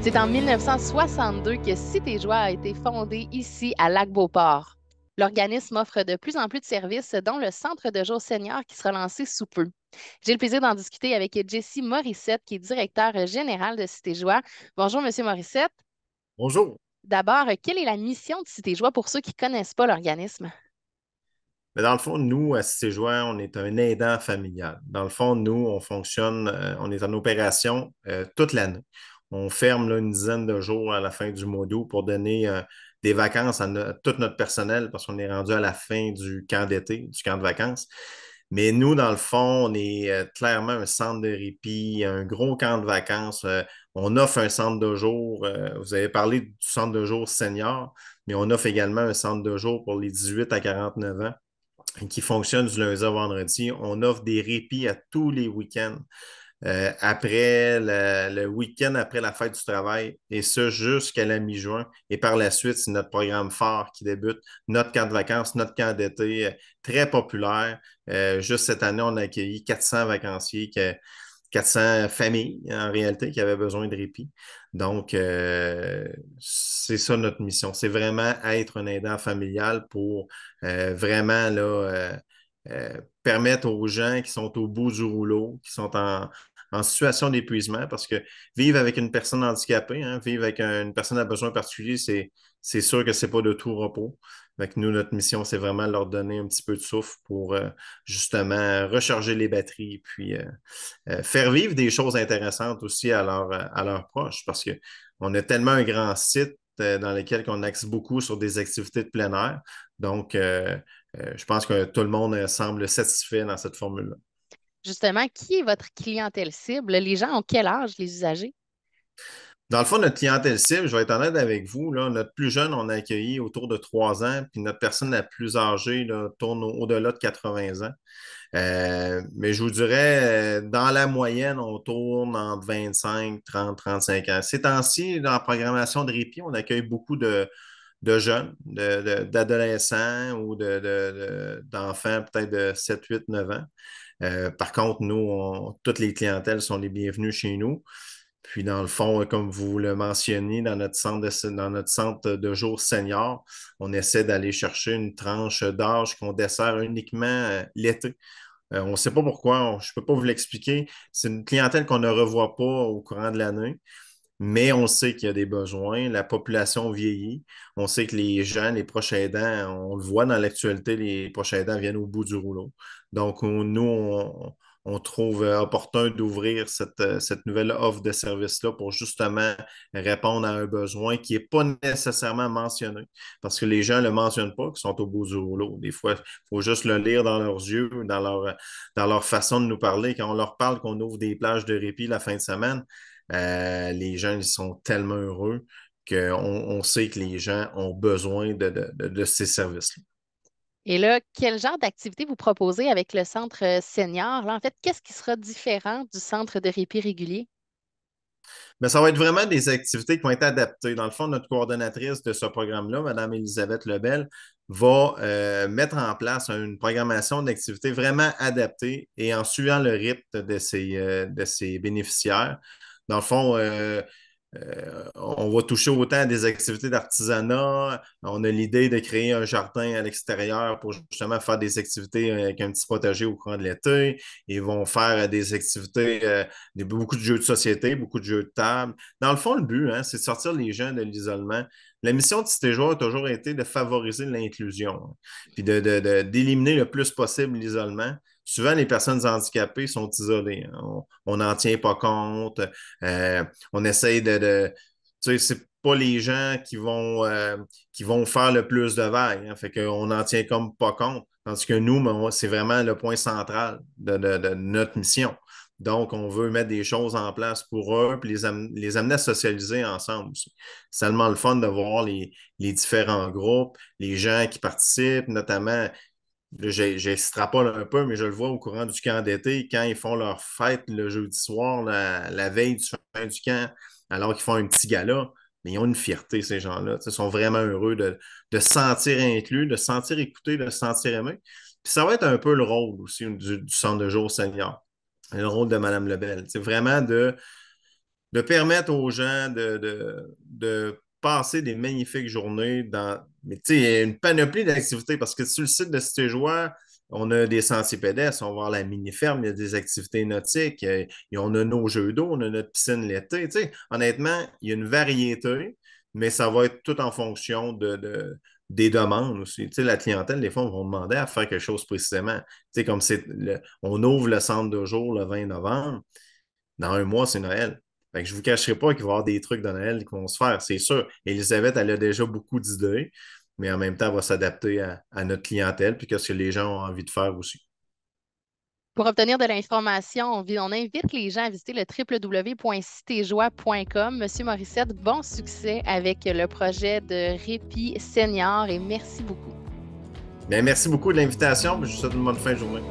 C'est en 1962 que Cité Joie a été fondée ici à Lac-Beauport. L'organisme offre de plus en plus de services, dont le centre de jour senior qui sera lancé sous peu. J'ai le plaisir d'en discuter avec Jessie Morissette, qui est directeur général de Cité Joie. Bonjour, Monsieur Morissette. Bonjour. D'abord, quelle est la mission de Cité Joie pour ceux qui ne connaissent pas l'organisme? Mais dans le fond, nous, à Cégeois, on est un aidant familial. Dans le fond, nous, on fonctionne, on est en opération toute l'année. On ferme là, une dizaine de jours à la fin du mois d'août pour donner des vacances à tout notre personnel parce qu'on est rendu à la fin du camp d'été, du camp de vacances. Mais nous, dans le fond, on est clairement un centre de répit, un gros camp de vacances. On offre un centre de jour. Vous avez parlé du centre de jour senior, mais on offre également un centre de jour pour les 18 à 49 ans qui fonctionne du lundi au vendredi. On offre des répits à tous les week-ends. Après le week-end après la fête du travail, et ça jusqu'à la mi-juin. Et par la suite, c'est notre programme phare qui débute, notre camp de vacances, notre camp d'été, très populaire. Juste cette année, on a accueilli 400 vacanciers, 400 familles en réalité qui avaient besoin de répit. Donc, c'est ça notre mission. C'est vraiment être un aidant familial pour vraiment là, permettre aux gens qui sont au bout du rouleau, qui sont en situation d'épuisement, parce que vivre avec une personne handicapée, hein, vivre avec une personne à besoin particulier, c'est sûr que c'est pas de tout repos. Fait nous, notre mission, c'est vraiment leur donner un petit peu de souffle pour justement recharger les batteries, puis faire vivre des choses intéressantes aussi à leurs proches, parce qu'on a tellement un grand site dans lequel on axe beaucoup sur des activités de plein air. Donc, je pense que tout le monde semble satisfait dans cette formule-là. Justement, qui est votre clientèle cible? Les gens ont quel âge, les usagers? Dans le fond, notre clientèle cible, je vais être honnête avec vous, là, notre plus jeune, on a accueilli autour de 3 ans, puis notre personne la plus âgée là, tourne au-delà de 80 ans. Mais je vous dirais, dans la moyenne, on tourne entre 25, 30, 35 ans. Ces temps-ci, dans la programmation de répit, on accueille beaucoup de jeunes, d'adolescents ou d'enfants peut-être de 7, 8, 9 ans. Par contre, nous, toutes les clientèles sont les bienvenues chez nous. Puis, dans le fond, comme vous le mentionniez, dans notre centre de jour senior, on essaie d'aller chercher une tranche d'âge qu'on dessert uniquement l'été. On ne sait pas pourquoi, je ne peux pas vous l'expliquer. C'est une clientèle qu'on ne revoit pas au courant de l'année, mais on sait qu'il y a des besoins. La population vieillit. On sait que les gens, les proches aidants, on le voit dans l'actualité, les proches aidants viennent au bout du rouleau. Donc, on trouve opportun d'ouvrir cette nouvelle offre de service-là pour justement répondre à un besoin qui n'est pas nécessairement mentionné. Parce que les gens ne le mentionnent pas, qu'ils sont au bout du rouleau. Des fois, il faut juste le lire dans leurs yeux, dans leur façon de nous parler. Quand on leur parle qu'on ouvre des plages de répit la fin de semaine, les gens, ils sont tellement heureux qu'on sait que les gens ont besoin de ces services-là. Et là, quel genre d'activité vous proposez avec le centre senior? Là, en fait, qu'est-ce qui sera différent du centre de répit régulier? Mais ça va être vraiment des activités qui vont être adaptées. Dans le fond, notre coordonnatrice de ce programme-là, Mme Elisabeth Lebel, va mettre en place une programmation d'activités vraiment adaptée et en suivant le rythme de ses bénéficiaires. Dans le fond, on va toucher autant à des activités d'artisanat. On a l'idée de créer un jardin à l'extérieur pour justement faire des activités avec un petit potager au courant de l'été. Ils vont faire des activités, beaucoup de jeux de société, beaucoup de jeux de table. Dans le fond, le but, hein, c'est de sortir les gens de l'isolement. La mission de Cité Joie a toujours été de favoriser l'inclusion, hein, puis d'éliminer le plus possible l'isolement. Souvent, les personnes handicapées sont isolées, hein. On n'en tient pas compte. Euh, on essaye tu sais, c'est pas les gens qui vont faire le plus de vagues, hein. Fait qu'on n'en tient comme pas compte. Tandis que nous, ben, c'est vraiment le point central de notre mission. Donc, on veut mettre des choses en place pour eux, puis les amener à socialiser ensemble aussi. C'est tellement le fun de voir les différents groupes, les gens qui participent, notamment j'extrapole un peu, mais je le vois au courant du camp d'été, quand ils font leur fête le jeudi soir, la veille du fin du camp, alors qu'ils font un petit gala, mais ils ont une fierté, ces gens-là. Ils sont vraiment heureux de se sentir inclus, de se sentir écoutés, de se sentir aimés. Puis ça va être un peu le rôle aussi du centre de jour senior, le rôle de Mme Lebel. C'est vraiment de permettre aux gens de passer des magnifiques journées dans. Mais tu sais, il y a une panoplie d'activités parce que sur le site de Cité Joie, on a des sentiers pédestres, on va voir la mini-ferme, il y a des activités nautiques, et on a nos jeux d'eau, on a notre piscine l'été. Tu sais, honnêtement, il y a une variété, mais ça va être tout en fonction des demandes aussi. Tu sais, la clientèle, des fois, on va demander à faire quelque chose précisément. Tu sais, comme on ouvre le centre de jour le 20 novembre, dans un mois, c'est Noël. Fait que je ne vous cacherai pas qu'il va y avoir des trucs de Noël qui vont se faire, c'est sûr. Elisabeth, elle a déjà beaucoup d'idées, mais en même temps, elle va s'adapter à notre clientèle puis qu'est-ce que les gens ont envie de faire aussi. Pour obtenir de l'information, on invite les gens à visiter le www.citéjoie.com. Monsieur Morissette, bon succès avec le projet de Répit Senior et merci beaucoup. Bien, merci beaucoup de l'invitation. Je vous souhaite une bonne fin de journée.